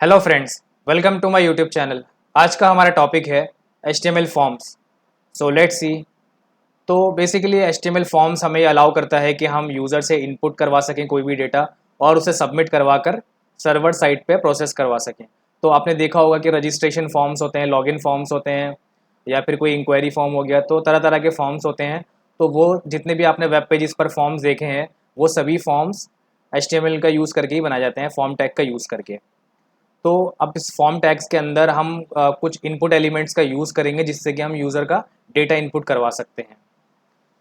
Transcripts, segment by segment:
Hello friends, welcome to my YouTube channel. आज का हमारा टॉपिक है HTML forms. So let's see. तो बेसिकली HTML फॉर्म्स हमें अलाउ करता है कि हम यूज़र से इनपुट करवा सकें कोई भी डेटा और उसे सबमिट करवा कर सर्वर साइट पे प्रोसेस करवा सकें। तो आपने देखा होगा कि रजिस्ट्रेशन फॉर्म्स होते हैं, लॉगिन फॉर्म्स होते हैं, या फिर कोई इंक्वायरी फॉर्म हो गया, तो तरह तरह के फॉर्म्स होते हैं। तो वो जितने भी आपने वेब पेजेस पर फॉर्म्स देखे हैं, वो सभी फॉर्म्स HTML का यूज़ करके ही बनाए जाते हैं, फॉर्म टैग का यूज़ करके। तो अब इस फॉर्म टैग्स के अंदर हम कुछ इनपुट एलिमेंट्स का यूज़ करेंगे जिससे कि हम यूज़र का डेटा इनपुट करवा सकते हैं।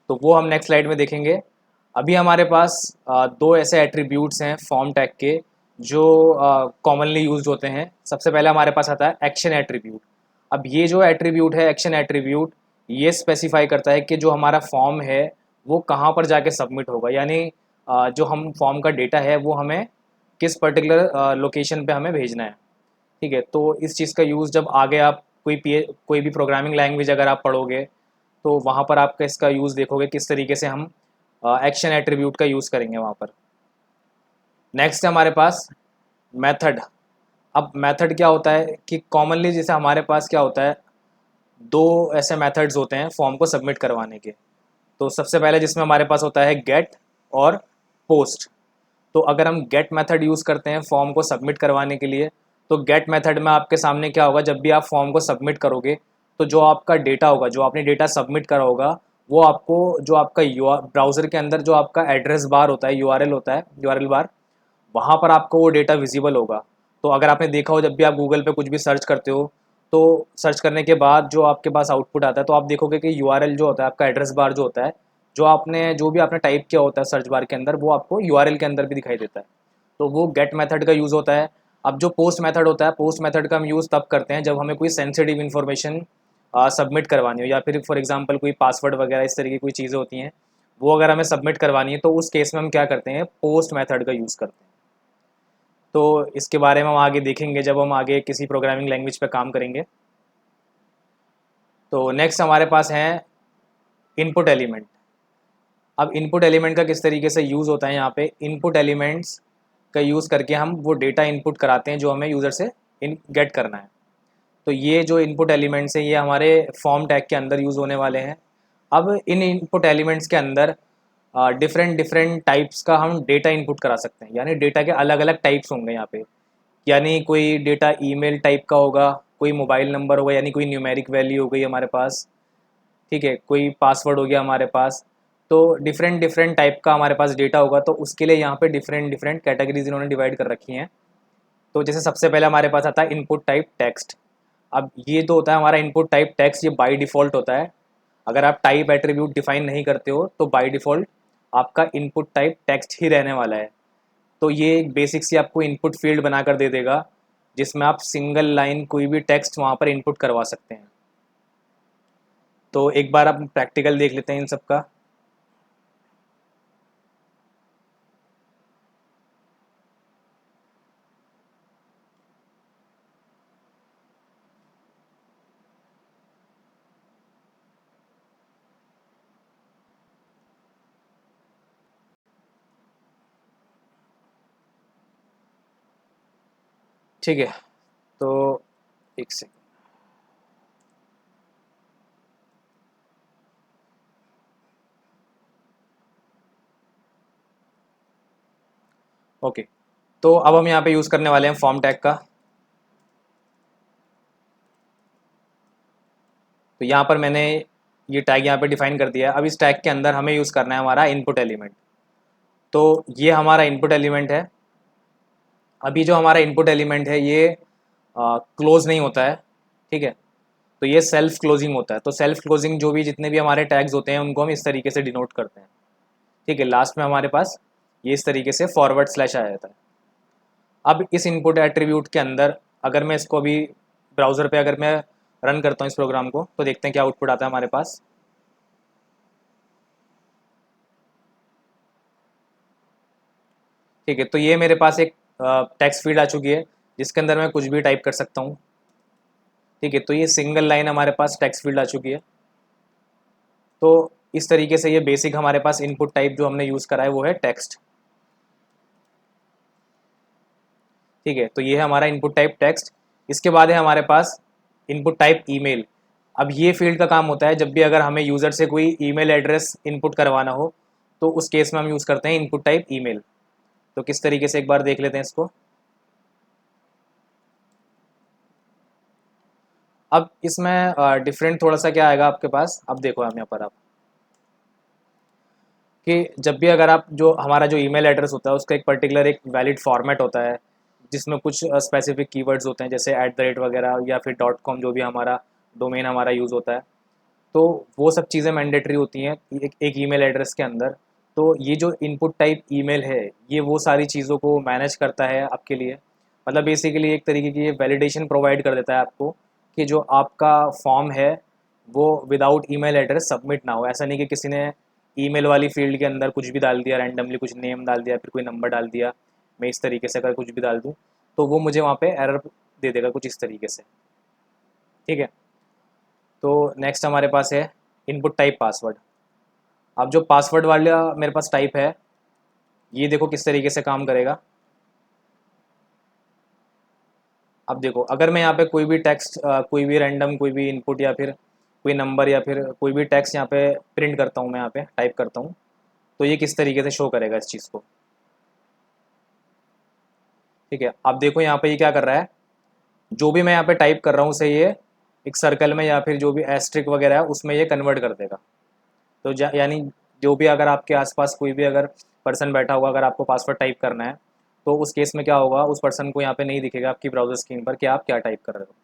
तो वो हम नेक्स्ट स्लाइड में देखेंगे। अभी हमारे पास दो ऐसे एट्रीब्यूट्स हैं फॉर्म टैग के जो कॉमनली यूज्ड होते हैं। सबसे पहले हमारे पास आता है एक्शन एट्रीब्यूट। अब ये जो एट्रीब्यूट है, एक्शन एट्रीब्यूट, ये स्पेसिफाई करता है कि जो हमारा फॉर्म है वो कहाँ पर जाके सबमिट होगा, यानी जो हम फॉर्म का डेटा है वो हमें किस पर्टिकुलर लोकेशन पे हमें भेजना है। ठीक है, तो इस चीज़ का यूज़ जब आगे आप कोई भी प्रोग्रामिंग लैंग्वेज अगर आप पढ़ोगे तो वहाँ पर आपका इसका यूज़ देखोगे किस तरीके से हम एक्शन एट्रीब्यूट का यूज़ करेंगे वहाँ पर। नेक्स्ट है हमारे पास मेथड। अब मेथड क्या होता है कि कॉमनली जैसे हमारे पास क्या होता है, दो ऐसे मेथड्स होते हैं फॉर्म को सबमिट करवाने के। तो सबसे पहले जिसमें हमारे पास होता है गेट और पोस्ट। तो अगर हम गेट मेथड यूज़ करते हैं फॉर्म को सबमिट करवाने के लिए, तो गेट मेथड में आपके सामने क्या होगा, जब भी आप फॉर्म को सबमिट करोगे तो जो आपका डेटा होगा, जो आपने डेटा सबमिट करा होगा, वो आपको जो आपका ब्राउज़र के अंदर जो आपका एड्रेस बार होता है, यूआरएल होता है, यूआरएल बार, वहाँ पर आपको वो डेटा विजिबल होगा। तो अगर आपने देखा हो जब भी आप गूगल पे कुछ भी सर्च करते हो, तो सर्च करने के बाद जो आपके पास आउटपुट आता है, तो आप देखोगे कि यूआरएल जो होता है, आपका एड्रेस बार जो होता है, जो भी आपने टाइप किया होता है सर्च बार के अंदर, वो आपको यूआरएल के अंदर भी दिखाई देता है। तो वो गेट मेथड का यूज़ होता है। अब जो पोस्ट मेथड होता है, पोस्ट मेथड का हम यूज़ तब करते हैं जब हमें कोई सेंसिटिव इन्फॉर्मेशन सबमिट करवानी हो, या फिर फॉर एग्जांपल कोई पासवर्ड वगैरह इस तरह की कोई चीज़ें होती हैं, वो अगर हमें सबमिट करवानी है, तो उस केस में हम क्या करते हैं, पोस्ट मेथड का यूज़ करते हैं। तो इसके बारे में हम आगे देखेंगे जब हम आगे किसी प्रोग्रामिंग लैंग्वेज पे काम करेंगे। तो नेक्स्ट हमारे पास है इनपुट एलिमेंट। अब इनपुट एलिमेंट का किस तरीके से यूज़ होता है, यहाँ पे इनपुट एलिमेंट्स का यूज़ करके हम वो डेटा इनपुट कराते हैं जो हमें यूज़र से इन गेट करना है। तो ये जो इनपुट एलिमेंट्स हैं ये हमारे फॉर्म टैग के अंदर यूज़ होने वाले हैं। अब इन इनपुट एलिमेंट्स के अंदर डिफरेंट डिफरेंट टाइप्स का हम डेटा इनपुट करा सकते हैं, यानी डेटा के अलग अलग टाइप्स होंगे यहाँ पे। यानी कोई डेटा ईमेल टाइप का होगा, कोई मोबाइल नंबर होगा, यानी कोई न्यूमेरिक वैल्यू हो गई हमारे पास। ठीक है, कोई पासवर्ड हो गया हमारे पास। तो डिफरेंट डिफरेंट टाइप का हमारे पास डेटा होगा, तो उसके लिए यहाँ पे डिफरेंट डिफरेंट कैटेगरीज इन्होंने डिवाइड कर रखी हैं। तो जैसे सबसे पहले हमारे पास आता है इनपुट टाइप टेक्स्ट। अब ये तो होता है हमारा इनपुट टाइप टेक्स्ट, ये बाय डिफ़ॉल्ट होता है। अगर आप टाइप एट्रीब्यूट डिफाइन नहीं करते हो तो बाय डिफ़ॉल्ट आपका इनपुट टाइप टेक्स्ट ही रहने वाला है। तो ये एक बेसिक सी आपको इनपुट फील्ड बनाकर दे देगा जिसमें आप सिंगल लाइन कोई भी टेक्स्ट वहाँ पर इनपुट करवा सकते हैं। तो एक बार आप प्रैक्टिकल देख लेते हैं इन सब का। ठीक है, तो एक सेकंड। ओके, तो अब हम यहाँ पे यूज़ करने वाले हैं फॉर्म टैग का। तो यहाँ पर मैंने ये टैग यहाँ पे डिफाइन कर दिया है। अब इस टैग के अंदर हमें यूज़ करना है हमारा इनपुट एलिमेंट। तो ये हमारा इनपुट एलिमेंट है। अभी जो हमारा इनपुट एलिमेंट है ये क्लोज नहीं होता है। ठीक है, तो ये सेल्फ क्लोजिंग होता है। तो सेल्फ क्लोजिंग जो भी जितने भी हमारे टैग्स होते हैं उनको हम इस तरीके से डिनोट करते हैं। ठीक है, लास्ट में हमारे पास ये इस तरीके से फॉरवर्ड स्लैश आ जाता है। अब इस इनपुट एट्रीब्यूट के अंदर अगर मैं इसको अभी ब्राउज़र पे अगर मैं रन करता हूँ इस प्रोग्राम को, तो देखते हैं क्या आउटपुट आता है हमारे पास। ठीक है, तो ये मेरे पास एक टेक्स्ट फील्ड आ चुकी है जिसके अंदर मैं कुछ भी टाइप कर सकता हूँ। ठीक है, तो ये सिंगल लाइन हमारे पास टेक्स्ट फील्ड आ चुकी है। तो इस तरीके से ये बेसिक हमारे पास इनपुट टाइप जो हमने यूज़ करा है वो है टेक्स्ट। ठीक है, तो ये है हमारा इनपुट टाइप टेक्स्ट। इसके बाद है हमारे पास इनपुट टाइप ईमेल। अब ये फील्ड का काम होता है जब भी अगर हमें यूज़र से कोई ईमेल एड्रेस इनपुट करवाना हो, तो उस केस में हम यूज़ करते हैं इनपुट टाइप ईमेल। तो किस तरीके से एक बार देख लेते हैं इसको। अब इसमें डिफरेंट थोड़ा सा क्या आएगा आपके पास, अब देखो हम यहाँ पर आप कि जब भी अगर आप जो हमारा जो ईमेल एड्रेस होता है उसका एक पर्टिकुलर एक वैलिड फॉर्मेट होता है जिसमें कुछ स्पेसिफिक कीवर्ड्स होते हैं, जैसे @ वगैरह या फिर .com, जो भी हमारा डोमेन हमारा यूज़ होता है, तो वो सब चीज़ें मैंडेटरी होती हैं एक ईमेल एड्रेस के अंदर। तो ये जो इनपुट टाइप ईमेल है, ये वो सारी चीज़ों को मैनेज करता है आपके लिए। मतलब बेसिकली एक तरीके की वैलिडेशन प्रोवाइड कर देता है आपको कि जो आपका फॉर्म है वो विदाउट ईमेल एड्रेस सबमिट ना हो। ऐसा नहीं कि किसी ने ईमेल वाली फील्ड के अंदर कुछ भी डाल दिया, रैंडमली कुछ नेम डाल दिया, फिर कोई नंबर डाल दिया। मैं इस तरीके से अगर कुछ भी डाल दूँ तो वो मुझे वहाँ पे एरर दे देगा कुछ इस तरीके से। ठीक है, तो नेक्स्ट हमारे पास है इनपुट टाइप पासवर्ड। अब जो पासवर्ड वाला मेरे पास टाइप है, ये देखो किस तरीके से काम करेगा। अब देखो, अगर मैं यहाँ पे कोई भी टेक्स्ट, कोई भी रैंडम कोई भी इनपुट या फिर कोई नंबर या फिर कोई भी टेक्स्ट यहाँ पे प्रिंट करता हूँ, मैं यहाँ पे टाइप करता हूँ, तो ये किस तरीके से शो करेगा इस चीज़ को। ठीक है, अब देखो यहाँ पे ये क्या कर रहा है, जो भी मैं यहाँ पे टाइप कर रहा हूँ उसे ये एक सर्कल में या फिर जो भी एस्ट्रिक वगैरह है उसमें ये कन्वर्ट कर देगा। तो यानी जो भी अगर आपके आसपास कोई भी अगर पर्सन बैठा होगा, अगर आपको पासवर्ड टाइप करना है, तो उस केस में क्या होगा, उस पर्सन को यहाँ पे नहीं दिखेगा आपकी ब्राउज़र स्क्रीन पर कि आप क्या टाइप कर रहे हो।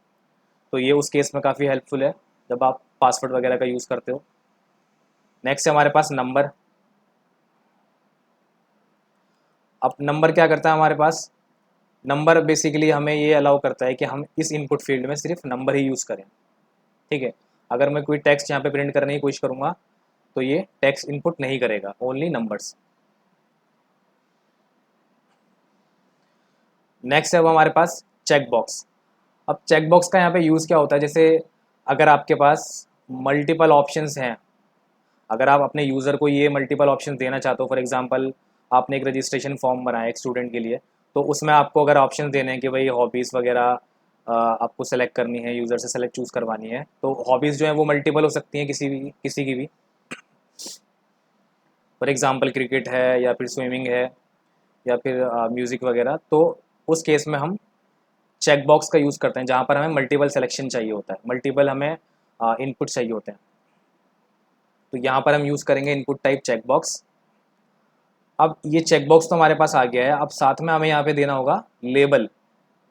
तो ये उस केस में काफ़ी हेल्पफुल है जब आप पासवर्ड वगैरह का यूज़ करते हो। नेक्स्ट है हमारे पास नंबर। अब नंबर क्या करता है हमारे पास, नंबर बेसिकली हमें ये अलाउ करता है कि हम इस इनपुट फील्ड में सिर्फ नंबर ही यूज़ करें। ठीक है, अगर मैं कोई टेक्स्ट यहाँ पे प्रिंट करने की कोशिश करूँगा तो ये टेक्स्ट इनपुट नहीं करेगा, ओनली नंबर्स। नेक्स्ट है अब हमारे पास चेक बॉक्स। अब चेक बॉक्स का यहाँ पे यूज़ क्या होता है, जैसे अगर आपके पास मल्टीपल ऑप्शंस हैं, अगर आप अपने यूज़र को ये मल्टीपल ऑप्शन देना चाहते हो, फॉर एग्जांपल आपने एक रजिस्ट्रेशन फॉर्म बनाया एक स्टूडेंट के लिए, तो उसमें आपको अगर ऑप्शन देने हैं कि भाई हॉबीज़ वगैरह आपको सेलेक्ट करनी है, यूज़र से सेलेक्ट चूज़ करवानी है, तो हॉबीज़ जो है वो मल्टीपल हो सकती हैं किसी की भी। फॉर एग्जांपल क्रिकेट है या फिर स्विमिंग है या फिर म्यूज़िक वगैरह, तो उस केस में हम चेक बॉक्स का यूज़ करते हैं जहाँ पर हमें मल्टीपल सिलेक्शन चाहिए होता है, मल्टीपल हमें इनपुट चाहिए होते हैं। तो यहाँ पर हम यूज़ करेंगे इनपुट टाइप चेक बॉक्स। अब ये चेक बॉक्स तो हमारे पास आ गया है, अब साथ में हमें यहाँ पे देना होगा लेबल।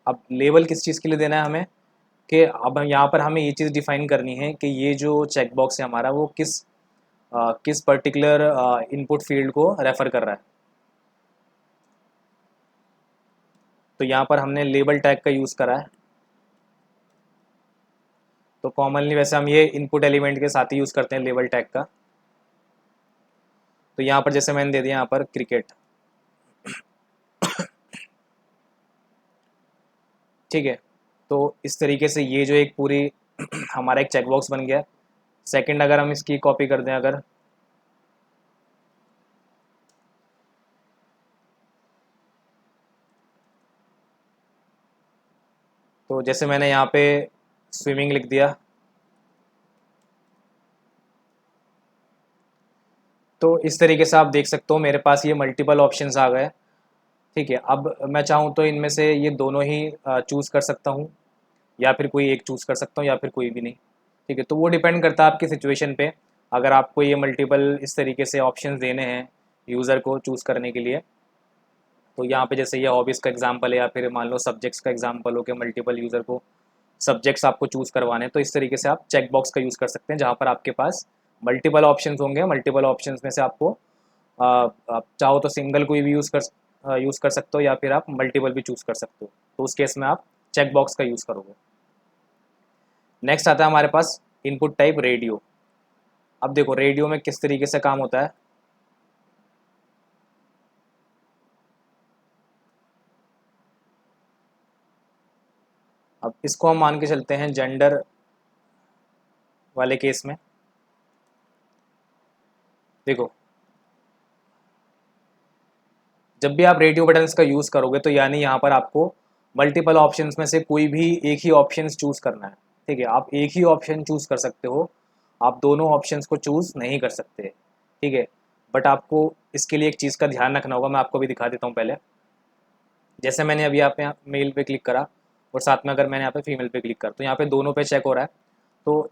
अब लेबल किस चीज़ के लिए देना है हमें, कि अब यहाँ पर हमें ये चीज़ डिफाइन करनी है कि ये जो चेक बॉक्स है हमारा वो किस पर्टिकुलर इनपुट फील्ड को रेफ़र कर रहा है। तो यहाँ पर हमने लेबल टैग का यूज़ करा है। तो कॉमनली वैसे हम ये इनपुट एलिमेंट के साथ ही यूज़ करते हैं लेबल टैग का। तो यहाँ पर जैसे मैंने दे दिया यहाँ पर क्रिकेट। ठीक है, तो इस तरीके से ये जो एक पूरी हमारा एक चेकबॉक्स बन गया। सेकंड अगर हम इसकी कॉपी कर दें अगर, तो जैसे मैंने यहाँ पे स्विमिंग लिख दिया, तो इस तरीके से आप देख सकते हो मेरे पास ये मल्टीपल ऑप्शंस आ गए। ठीक है, अब मैं चाहूँ तो इनमें से ये दोनों ही चूज़ कर सकता हूँ या फिर कोई एक चूज़ कर सकता हूँ या फिर कोई भी नहीं। ठीक है, तो वो डिपेंड करता है आपकी सिचुएशन पे। अगर आपको ये मल्टीपल इस तरीके से ऑप्शंस देने हैं यूज़र को चूज़ करने के लिए, तो यहाँ पे जैसे ये हॉबीज़ का एग्जांपल है या फिर मान लो सब्जेक्ट्स का एग्जांपल हो कि मल्टीपल यूज़र को सब्जेक्ट्स आपको चूज़ करवाने हैं, तो इस तरीके से आप चेक बॉक्स का यूज़ कर सकते हैं जहाँ पर आपके पास मल्टीपल ऑप्शंस होंगे। मल्टीपल ऑप्शंस में से आपको आप चाहो तो सिंगल कोई भी यूज़ कर सकते हो या फिर आप मल्टीपल भी चूज़ कर सकते हो, तो उस केस में आप चेक बॉक्स का यूज़ करोगे। नेक्स्ट आता है हमारे पास इनपुट टाइप रेडियो। अब देखो रेडियो में किस तरीके से काम होता है। अब इसको हम मान के चलते हैं जेंडर वाले केस में। देखो, जब भी आप रेडियो बटन्स का यूज़ करोगे तो यानी यहाँ पर आपको मल्टीपल ऑप्शंस में से कोई भी एक ही ऑप्शन चूज़ करना है, ठीक है। आप एक ही ऑप्शन चूज़ कर सकते हो, आप दोनों ऑप्शंस को चूज़ नहीं कर सकते, ठीक है। बट आपको इसके लिए एक चीज़ का ध्यान रखना होगा, मैं आपको भी दिखा देता हूँ पहले। जैसे मैंने अभी यहाँ पे मेल पे क्लिक करा और साथ में अगर मैंने यहाँ पे फीमेल पे क्लिक करा तो यहाँ पे दोनों पे चेक हो रहा है। तो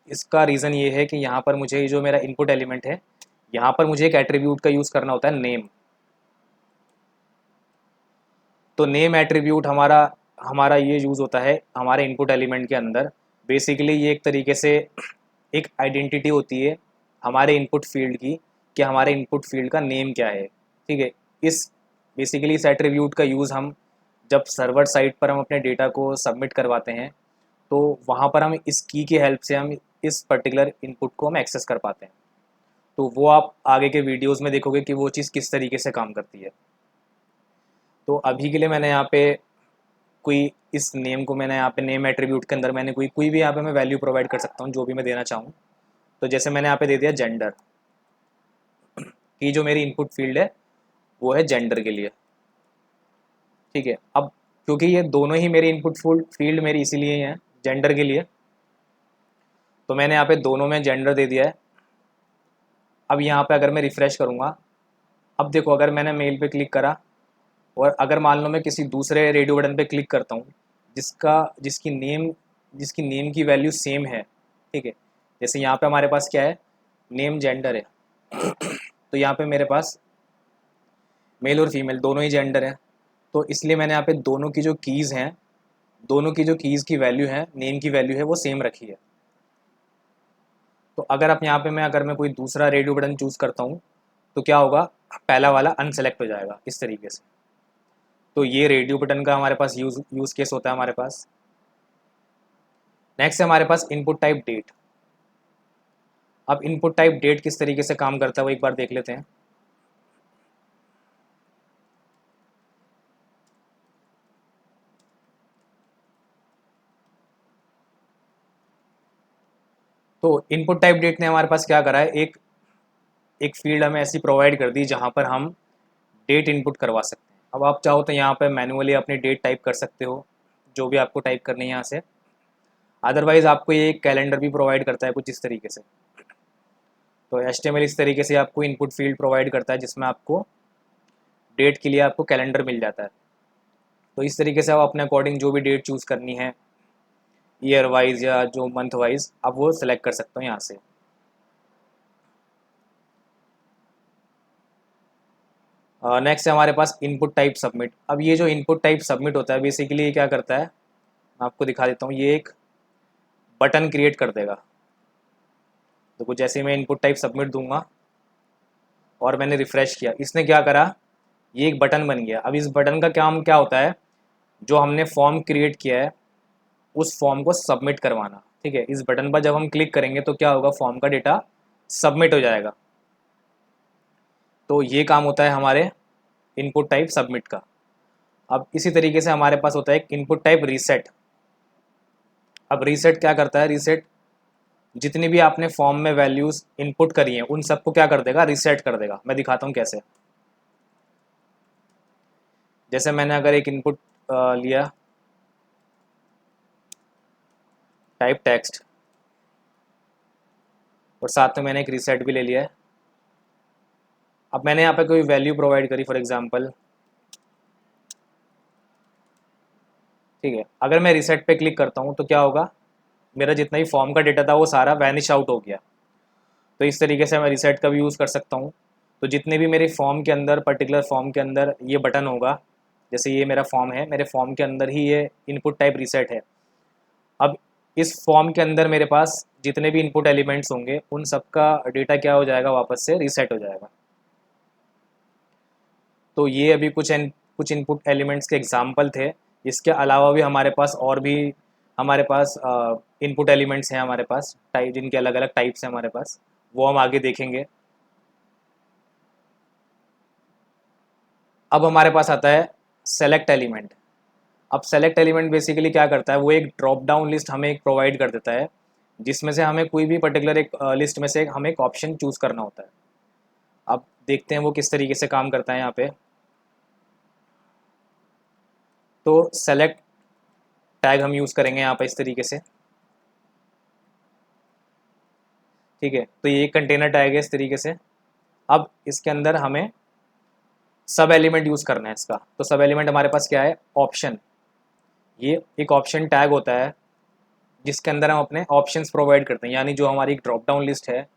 इसका रीज़न ये है कि यहाँ पर मुझे जो मेरा इनपुट एलिमेंट है, यहाँ पर मुझे एक एट्रीब्यूट का यूज़ करना होता है, नेम। तो नेम एट्रीब्यूट हमारा हमारा ये यूज़ होता है हमारे इनपुट एलिमेंट के अंदर। बेसिकली ये एक तरीके से एक आइडेंटिटी होती है हमारे इनपुट फील्ड की, कि हमारे इनपुट फील्ड का नेम क्या है, ठीक है। इस बेसिकली इस एट्रीब्यूट का यूज़ हम जब सर्वर साइट पर हम अपने डेटा को सबमिट करवाते हैं, तो वहाँ पर हम इस की हेल्प से हम इस पर्टिकुलर इनपुट को हम एक्सेस कर पाते हैं। तो वो आप आगे के वीडियोज़ में देखोगे कि वो चीज़ किस तरीके से काम करती है। तो अभी के लिए मैंने यहाँ पे कोई इस नेम को मैंने यहाँ पे नेम एट्रीब्यूट के अंदर मैंने कोई भी यहाँ पे मैं वैल्यू प्रोवाइड कर सकता हूँ जो भी मैं देना चाहूँ। तो जैसे मैंने यहाँ पे दे दिया जेंडर, कि जो मेरी इनपुट फील्ड है वो है जेंडर के लिए, ठीक है। अब क्योंकि ये दोनों ही मेरी इनपुट फील्ड मेरी इसीलिए हैं जेंडर के लिए, तो मैंने यहाँ पे दोनों में जेंडर दे दिया है। अब यहाँ पे अगर मैं रिफ़्रेश करूँगा, अब देखो अगर मैंने मेल पे क्लिक करा और अगर मान लो मैं किसी दूसरे रेडियो बटन पे क्लिक करता हूँ जिसकी नेम की वैल्यू सेम है, ठीक है। जैसे यहाँ पे हमारे पास क्या है, नेम जेंडर है तो यहाँ पे मेरे पास मेल और फीमेल दोनों ही जेंडर हैं, तो इसलिए मैंने यहाँ पे दोनों की जो कीज़ हैं, दोनों की जो कीज़ की वैल्यू है, नेम की वैल्यू है, वो सेम रखी है। तो अगर आप यहाँ पे अगर मैं कोई दूसरा रेडियो बटन चूज़ करता हूँ तो क्या होगा, पहला वाला अनसेलेक्ट हो जाएगा इस तरीके से। तो ये रेडियो बटन का हमारे पास यूज़ केस होता है हमारे पास। नेक्स्ट है हमारे पास इनपुट टाइप डेट। अब इनपुट टाइप डेट किस तरीके से काम करता है वो एक बार देख लेते हैं। तो इनपुट टाइप डेट ने हमारे पास क्या करा है, एक एक फील्ड हमें ऐसी प्रोवाइड कर दी जहाँ पर हम डेट इनपुट करवा सकते हैं। अब आप चाहो तो यहाँ पर मैनुअली अपनी डेट टाइप कर सकते हो, जो भी आपको टाइप करनी है यहाँ से। अदरवाइज़ आपको ये एक कैलेंडर भी प्रोवाइड करता है कुछ इस तरीके से। तो HTML इस तरीके से आपको इनपुट फील्ड प्रोवाइड करता है जिसमें आपको डेट के लिए आपको कैलेंडर मिल जाता है। तो इस तरीके से आप अपने अकॉर्डिंग जो भी डेट चूज़ करनी है, ईयर वाइज या जो मंथ वाइज, आप वो सिलेक्ट कर सकते हो यहाँ से। नेक्स्ट है हमारे पास इनपुट टाइप सबमिट। अब ये जो इनपुट टाइप सबमिट होता है बेसिकली ये क्या करता है, मैं आपको दिखा देता हूँ। ये एक बटन क्रिएट कर देगा। तो कुछ जैसे मैं इनपुट टाइप सबमिट दूंगा और मैंने रिफ़्रेश किया, इसने क्या करा, ये एक बटन बन गया। अब इस बटन का काम क्या होता है, जो हमने फॉर्म क्रिएट किया है उस फॉर्म को सबमिट करवाना, ठीक है। इस बटन पर जब हम क्लिक करेंगे तो क्या होगा, फॉर्म का डेटा सबमिट हो जाएगा। तो ये काम होता है हमारे इनपुट टाइप सबमिट का। अब इसी तरीके से हमारे पास होता है एक इनपुट टाइप रीसेट। अब रीसेट क्या करता है, रीसेट जितनी भी आपने फॉर्म में वैल्यूज़ इनपुट करी हैं उन सबको क्या कर देगा, रीसेट कर देगा। मैं दिखाता हूँ कैसे। जैसे मैंने अगर एक इनपुट लिया टाइप टेक्स्ट और साथ में मैंने एक रीसेट भी ले लिया है। अब मैंने यहाँ पे कोई वैल्यू प्रोवाइड करी फॉर एग्जांपल, ठीक है। अगर मैं रीसेट पे क्लिक करता हूँ तो क्या होगा, मेरा जितना भी फॉर्म का डेटा था वो सारा वैनिश आउट हो गया। तो इस तरीके से मैं रीसेट का भी यूज़ कर सकता हूँ। तो जितने भी मेरे फॉर्म के अंदर पर्टिकुलर फॉर्म के अंदर ये बटन होगा, जैसे ये मेरा फॉर्म है, मेरे फॉर्म के अंदर ही ये इनपुट टाइप रीसेट है। अब इस फॉर्म के अंदर मेरे पास जितने भी इनपुट एलिमेंट्स होंगे उन सबका डेटा क्या हो जाएगा, वापस से रीसेट हो जाएगा। तो ये अभी कुछ इनपुट एलिमेंट्स के एग्जाम्पल थे। इसके अलावा भी हमारे पास और भी हमारे पास इनपुट एलिमेंट्स हैं हमारे पास, टाइप जिनके अलग अलग टाइप्स हैं हमारे पास, वो हम आगे देखेंगे। अब हमारे पास आता है सेलेक्ट एलिमेंट। अब सेलेक्ट एलिमेंट बेसिकली क्या करता है, वो एक ड्रॉप डाउन लिस्ट हमें एक प्रोवाइड कर देता है जिसमें से हमें कोई भी पर्टिकुलर एक लिस्ट में से हमें एक ऑप्शन चूज़ करना होता है। अब देखते हैं वो किस तरीके से काम करता है यहाँ पे। तो सेलेक्ट टैग हम यूज़ करेंगे यहाँ पर इस तरीके से, ठीक है। तो ये कंटेनर टैग है इस तरीके से। अब इसके अंदर हमें सब एलिमेंट यूज़ करना है इसका। तो सब एलिमेंट हमारे पास क्या है, ऑप्शन। ये एक ऑप्शन टैग होता है जिसके अंदर हम अपने ऑप्शंस प्रोवाइड करते हैं, यानी जो हमारी एक ड्रॉप डाउन लिस्ट है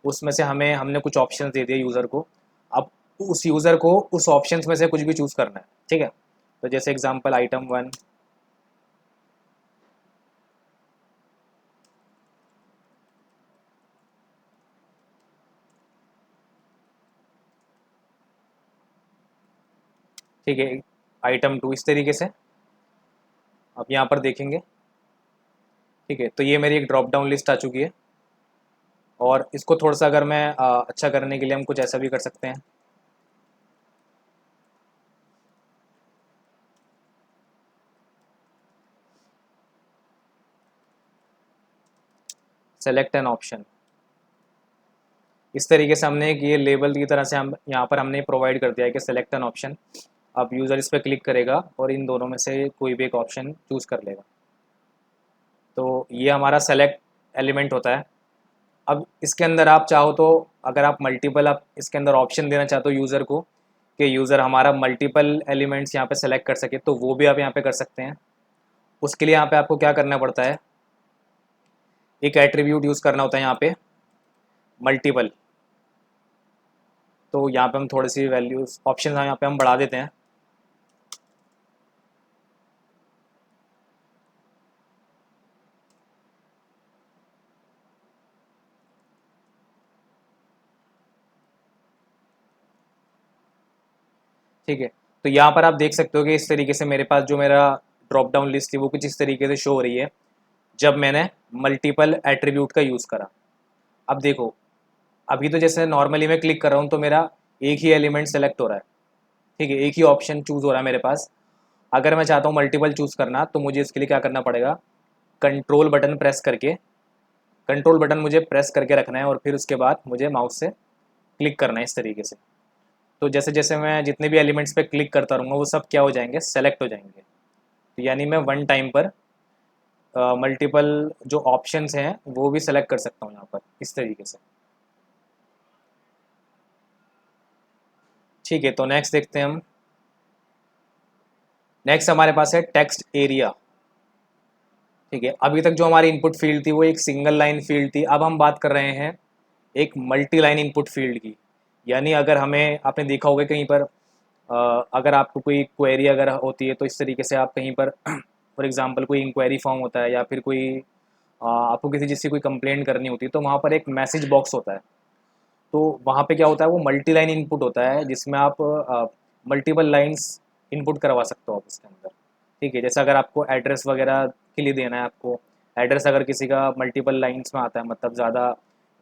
उसमें से हमने कुछ ऑप्शंस दे दिए यूज़र को। अब उस यूज़र को उस ऑप्शंस में से कुछ भी चूज़ करना है, ठीक है। तो जैसे एग्जांपल आइटम 1, ठीक है, आइटम 2 इस तरीके से। अब यहाँ पर देखेंगे, ठीक है, तो ये मेरी एक ड्रॉप डाउन लिस्ट आ चुकी है। और इसको थोड़ा सा अगर मैं अच्छा करने के लिए हम कुछ ऐसा भी कर सकते हैं, सेलेक्ट एन ऑप्शन। इस तरीके से हमने एक ये लेबल की तरह से हम यहाँ पर हमने प्रोवाइड कर दिया है कि सेलेक्ट एन ऑप्शन। अब यूज़र इस पर क्लिक करेगा और इन दोनों में से कोई भी एक ऑप्शन चूज़ कर लेगा। तो ये हमारा सेलेक्ट एलिमेंट होता है। अब इसके अंदर आप चाहो तो, अगर आप मल्टीपल आप इसके अंदर ऑप्शन देना चाहते हो यूज़र को कि यूज़र हमारा मल्टीपल एलिमेंट्स यहाँ पे सेलेक्ट कर सके, तो वो भी आप यहाँ पे कर सकते हैं। उसके लिए यहाँ पे आपको क्या करना पड़ता है, एक एट्रीब्यूट यूज़ करना होता है यहाँ पे, मल्टीपल। तो यहाँ पे हम थोड़ी सी वैल्यूज़ ऑप्शन यहाँ पे हम बढ़ा देते हैं। ठीक है, तो यहाँ पर आप देख सकते हो कि इस तरीके से मेरे पास जो मेरा ड्रॉप डाउन लिस्ट थी वो कुछ इस तरीके से शो हो रही है जब मैंने मल्टीपल एट्रीब्यूट का यूज़ करा। अब देखो, अभी तो जैसे नॉर्मली मैं क्लिक कर रहा हूँ तो मेरा एक ही एलिमेंट सेलेक्ट हो रहा है, ठीक है, एक ही ऑप्शन चूज़ हो रहा है मेरे पास। अगर मैं चाहता हूँ मल्टीपल चूज़ करना तो मुझे इसके लिए क्या करना पड़ेगा, कंट्रोल बटन प्रेस करके, कंट्रोल बटन मुझे प्रेस करके रखना है और फिर उसके बाद मुझे माउस से क्लिक करना है इस तरीके से। तो जैसे जैसे मैं जितने भी एलिमेंट्स पे क्लिक करता रहूँगा वो सब क्या हो जाएंगे, सेलेक्ट हो जाएंगे। तो यानी मैं वन टाइम पर मल्टीपल जो ऑप्शंस हैं वो भी सेलेक्ट कर सकता हूँ यहाँ पर इस तरीके से। ठीक है, तो नेक्स्ट देखते हैं हम। नेक्स्ट हमारे पास है टेक्स्ट एरिया। ठीक है, अभी तक जो हमारी इनपुट फील्ड थी वो एक सिंगल लाइन फील्ड थी। अब हम बात कर रहे हैं एक मल्टी लाइन इनपुट फील्ड की। यानी अगर हमें, आपने देखा होगा कहीं पर अगर आपको कोई क्वेरी अगर होती है तो इस तरीके से आप कहीं पर फॉर एग्जांपल कोई इंक्वायरी फॉर्म होता है या फिर कोई आपको किसी चीज़ की कोई कंप्लेंट करनी होती है तो वहाँ पर एक मैसेज बॉक्स होता है। तो वहाँ पे क्या होता है, वो मल्टी लाइन इनपुट होता है जिसमें आप मल्टीपल लाइंस इनपुट करवा सकते हो आप उसके अंदर। ठीक है, जैसे अगर आपको एड्रेस वगैरह के लिए देना है, आपको एड्रेस अगर किसी का मल्टीपल लाइंस में आता है, मतलब ज़्यादा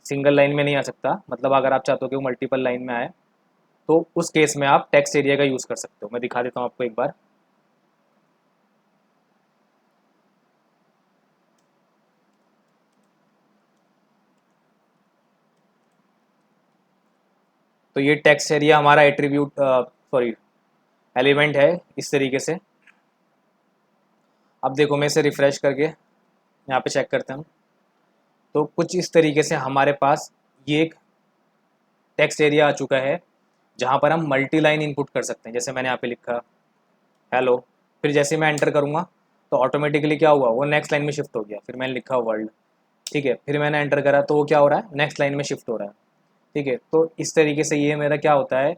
सिंगल लाइन में नहीं आ सकता, मतलब अगर आप चाहते हो कि वो मल्टीपल लाइन में आए तो उस केस में आप टेक्स्ट एरिया का यूज़ कर सकते हो। मैं दिखा देता हूँ आपको एक बार। तो ये टेक्स्ट एरिया हमारा एट्रीब्यूट सॉरी एलिमेंट है इस तरीके से। अब देखो, मैं इसे रिफ़्रेश करके यहाँ पे चेक करते हैं, तो कुछ इस तरीके से हमारे पास ये एक टेक्स्ट एरिया आ चुका है जहाँ पर हम मल्टी लाइन इनपुट कर सकते हैं। जैसे मैंने यहाँ पे लिखा हेलो, फिर जैसे मैं एंटर करूँगा तो ऑटोमेटिकली क्या हुआ, वो नेक्स्ट लाइन में शिफ्ट हो गया। फिर मैंने लिखा वर्ल्ड, ठीक है, फिर मैंने एंटर करा तो वो क्या हो रहा है, नेक्स्ट लाइन में शिफ्ट हो रहा है। ठीक है, तो इस तरीके से ये मेरा क्या होता है,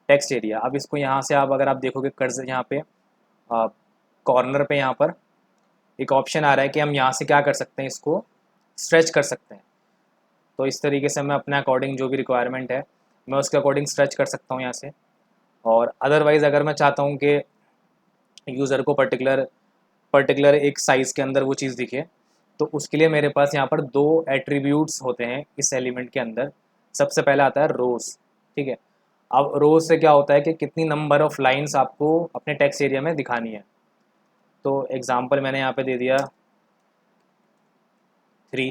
टेक्स्ट एरिया। अब इसको यहाँ से आप अगर आप देखोगे कर्सर यहाँ पे कॉर्नर पे यहाँ पर एक ऑप्शन आ रहा है कि हम यहाँ से क्या कर सकते हैं, इसको स्ट्रेच कर सकते हैं। तो इस तरीके से मैं अपने अकॉर्डिंग जो भी रिक्वायरमेंट है मैं उसके अकॉर्डिंग स्ट्रेच कर सकता हूँ यहाँ से। और अदरवाइज़ अगर मैं चाहता हूँ कि यूज़र को पर्टिकुलर पर्टिकुलर एक साइज़ के अंदर वो चीज़ दिखे, तो उसके लिए मेरे पास यहाँ पर दो एट्रीब्यूट्स होते हैं इस एलिमेंट के अंदर। सबसे पहला आता है रोज़। ठीक है, अब रोज़ से क्या होता है कि कितनी नंबर ऑफ़ लाइन्स आपको अपने टेक्स्ट एरिया में दिखानी है। तो एग्ज़ाम्पल मैंने यहाँ पे दे दिया 3।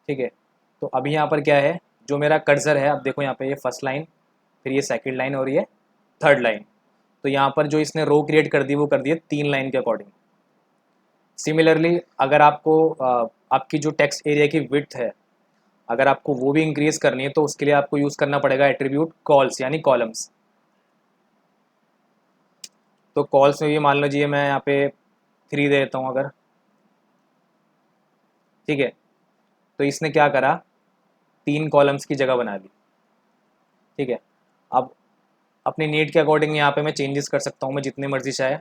ठीक है, तो अभी यहाँ पर क्या है, जो मेरा कर्सर है, अब देखो यहाँ पे ये फर्स्ट लाइन, फिर ये सेकंड लाइन और ये थर्ड लाइन। तो यहाँ पर जो इसने रो क्रिएट कर दी वो कर दी है 3 लाइन के अकॉर्डिंग। सिमिलरली अगर आपको आपकी जो टेक्स्ट एरिया की विड्थ है, अगर आपको वो भी इंक्रीज करनी है तो उसके लिए आपको यूज़ करना पड़ेगा एट्रीब्यूट कॉल्स यानी कॉलम्स। तो कॉल्स में भी मान लीजिए मैं यहाँ पे 3 दे देता हूँ अगर, ठीक है। तो इसने क्या करा, 3 कॉलम्स की जगह बना ली, ठीक है। अब अपनी नीड के अकॉर्डिंग यहाँ पे मैं चेंजेस कर सकता हूँ, मैं जितनी मर्जी चाहे,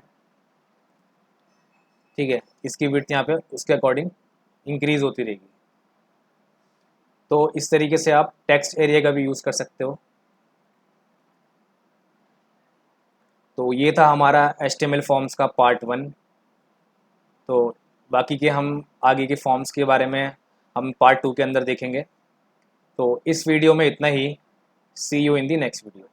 ठीक है। इसकी विड्थ यहाँ पे उसके अकॉर्डिंग इंक्रीज होती रहेगी। तो इस तरीके से आप टेक्स्ट एरिया का भी यूज़ कर सकते हो। तो ये था हमारा HTML फॉर्म्स का पार्ट 1। तो बाकी के हम आगे के फॉर्म्स के बारे में हम पार्ट 2 के अंदर देखेंगे। तो इस वीडियो में इतना ही। See you in the next video.